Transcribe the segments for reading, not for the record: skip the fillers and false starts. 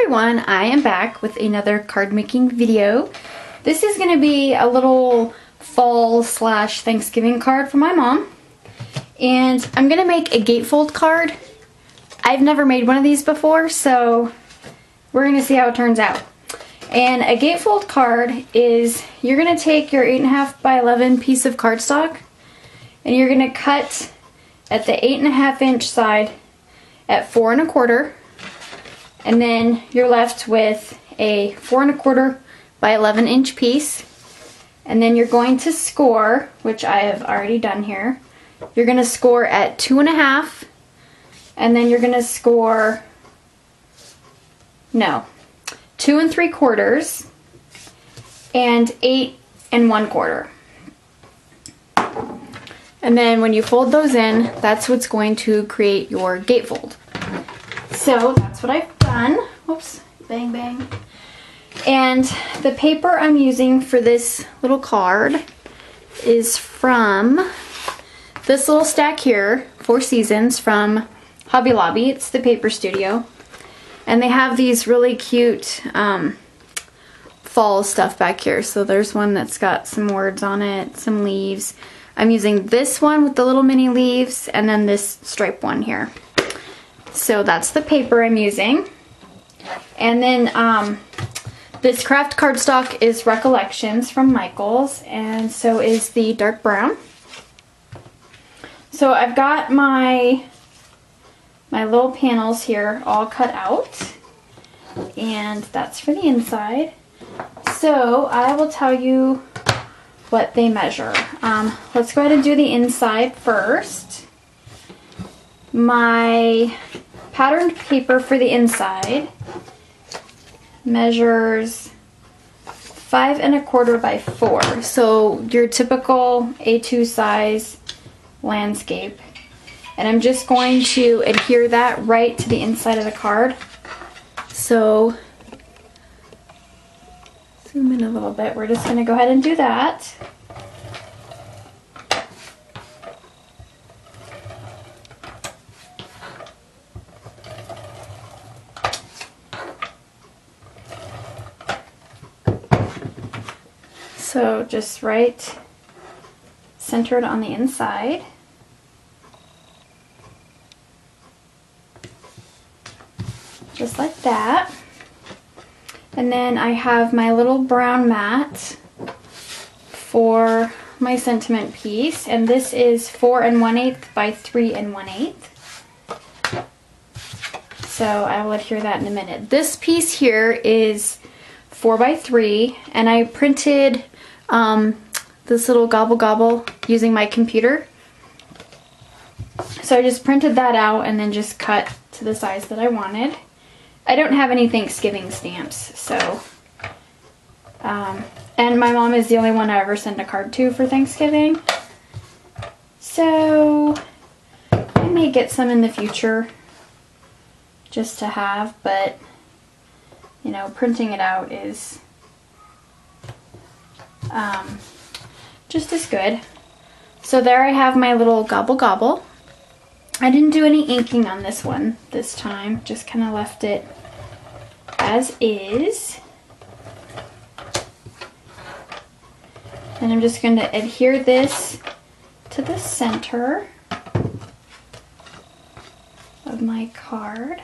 everyone, I am back with another card making video. This is going to be a little fall / Thanksgiving card for my mom. And I'm going to make a gatefold card. I've never made one of these before, so we're going to see how it turns out. And a gatefold card is, you're going to take your 8.5 by 11 piece of cardstock and you're going to cut at the 8.5 inch side at 4 1/4. And then you're left with a 4 1/4 by 11 inch piece. And then you're going to score, which I have already done here. You're going to score at 2 1/2. And then you're going to score, 2 3/4 and 8 1/4. And then when you fold those in, that's what's going to create your gatefold. So that's what I've done. Whoops, bang, bang. And the paper I'm using for this little card is from this little stack here, 4 Seasons from Hobby Lobby. It's the Paper Studio. And they have these really cute fall stuff back here. So there's one that's got some words on it, some leaves. I'm using this one with the little mini leaves and then this stripe one here. So that's the paper I'm using. And then this craft cardstock is Recollections from Michaels, and so is the dark brown. So I've got my little panels here all cut out, and that's for the inside. So I will tell you what they measure. Let's go ahead and do the inside first. My patterned paper for the inside measures 5 1/4 by 4. So your typical A2 size landscape. And I'm just going to adhere that right to the inside of the card. So zoom in a little bit. We're just going to go ahead and do that. So just right centered on the inside. Just like that. And then I have my little brown mat for my sentiment piece, and this is 4 1/8 by 3 1/8. So I will adhere that in a minute. This piece here is 4 by 3, and I printed this little gobble gobble using my computer. So I just printed that out and then just cut to the size that I wanted. I don't have any Thanksgiving stamps, so and my mom is the only one I ever send a card to for Thanksgiving. So I may get some in the future just to have, but you know, printing it out is just as good. So there I have my little gobble gobble. I didn't do any inking on this one this time, just kind of left it as is. And I'm just going to adhere this to the center of my card.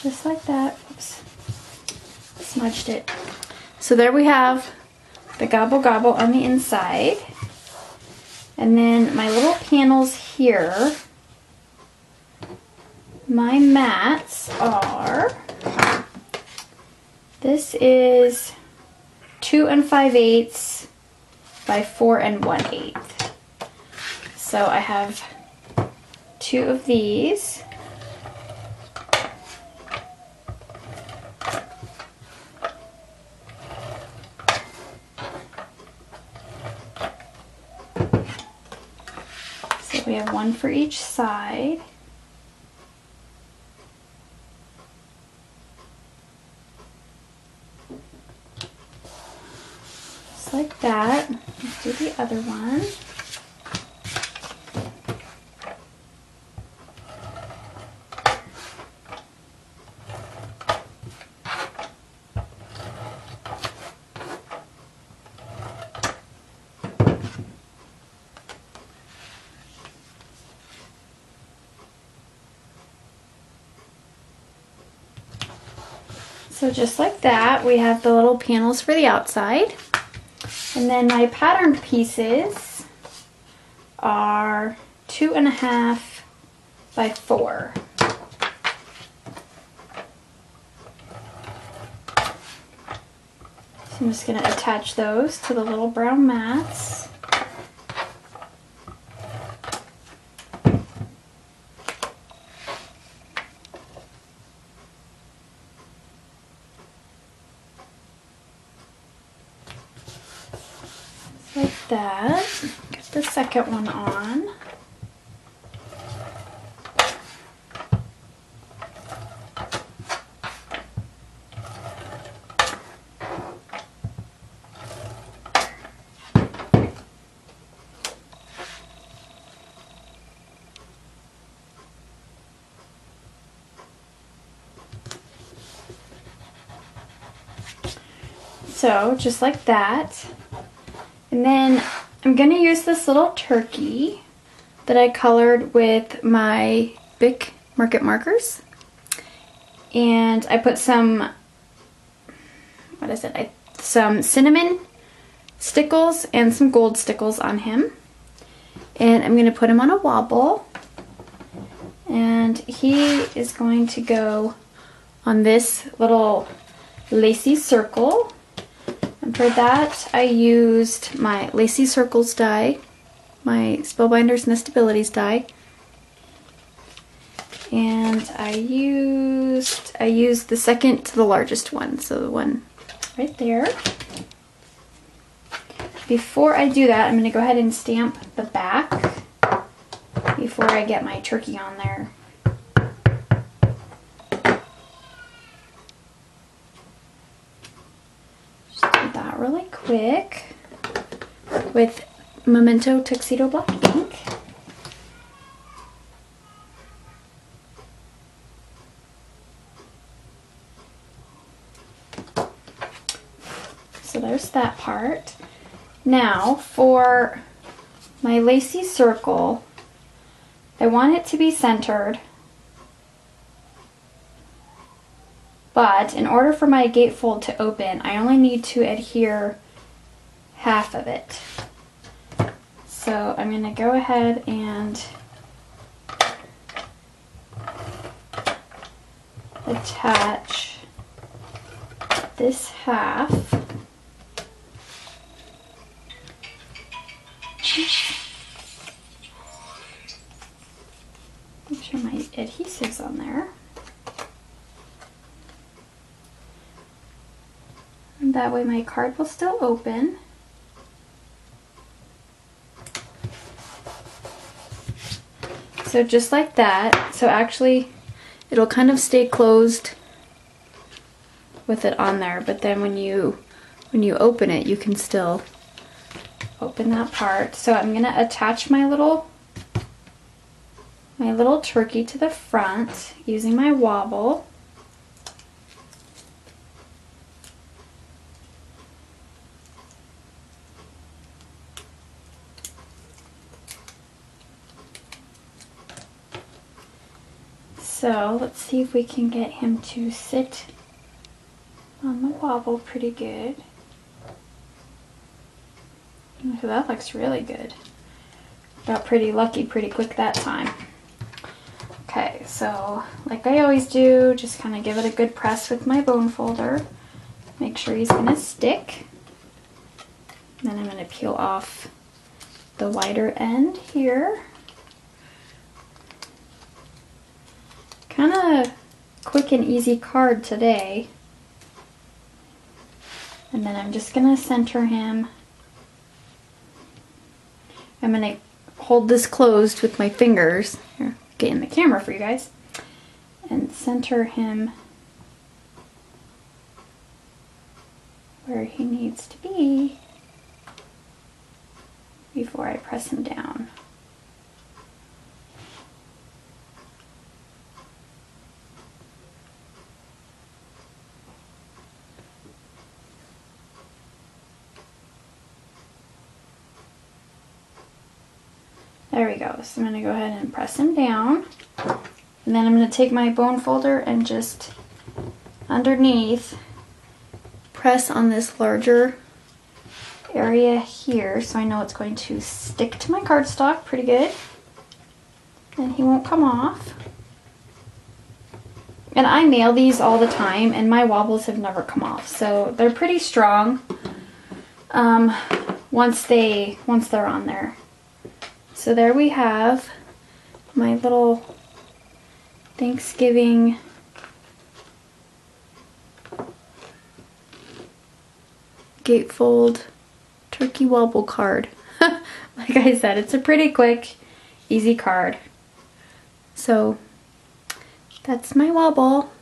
Just like that. Oops. Smudged it. So there we have the gobble gobble on the inside. And then my little panels here, my mats are, this is 2 5/8 by 4 1/8. So I have 2 of these. We have 1 for each side. Just like that. Let's do the other one. So just like that, we have the little panels for the outside. And then my patterned pieces are 2.5 by 4. So I'm just going to attach those to the little brown mats. Like that. Get the second one on. So just like that. And then I'm going to use this little turkey that I colored with my Bic Market markers. And I put some, some cinnamon stickles and some gold stickles on him. And I'm going to put him on a wobble. And he is going to go on this little lacy circle. And for that, I used my Lacy Circles die, my Spellbinders Nestabilities die, and I used the second to the largest one, so the one right there. Before I do that, I'm going to go ahead and stamp the back before I get my turkey on there. Really quick with Memento Tuxedo Black ink. So there's that part. Now for my lacy circle, I want it to be centered, but in order for my gatefold to open, I only need to adhere half of it. So I'm going to go ahead and attach this half. Make sure my adhesive's on there. And that way my card will still open. So just like that. So actually it'll kind of stay closed with it on there, but then when you open it, you can still open that part. So I'm going to attach my little turkey to the front using my wobble. So let's see if we can get him to sit on the wobble pretty good. So that looks really good. Got pretty lucky pretty quick that time. Okay, so like I always do, just kind of give it a good press with my bone folder. Make sure he's going to stick. Then I'm going to peel off the wider end here. Kind of quick and easy card today. And then I'm just going to center him. I'm going to hold this closed with my fingers. Here, get in the camera for you guys. And center him where he needs to be before I press him down. There we go. So I'm going to go ahead and press him down. And then I'm going to take my bone folder and just underneath, press on this larger area here so I know it's going to stick to my cardstock pretty good and he won't come off. And I mail these all the time and my wobbles have never come off, so they're pretty strong once they're on there. So there we have my little Thanksgiving Gatefold turkey wobble card. Like I said, it's a pretty quick, easy card. So that's my wobble.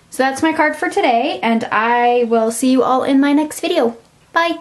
So that's my card for today, and I will see you all in my next video. Bye!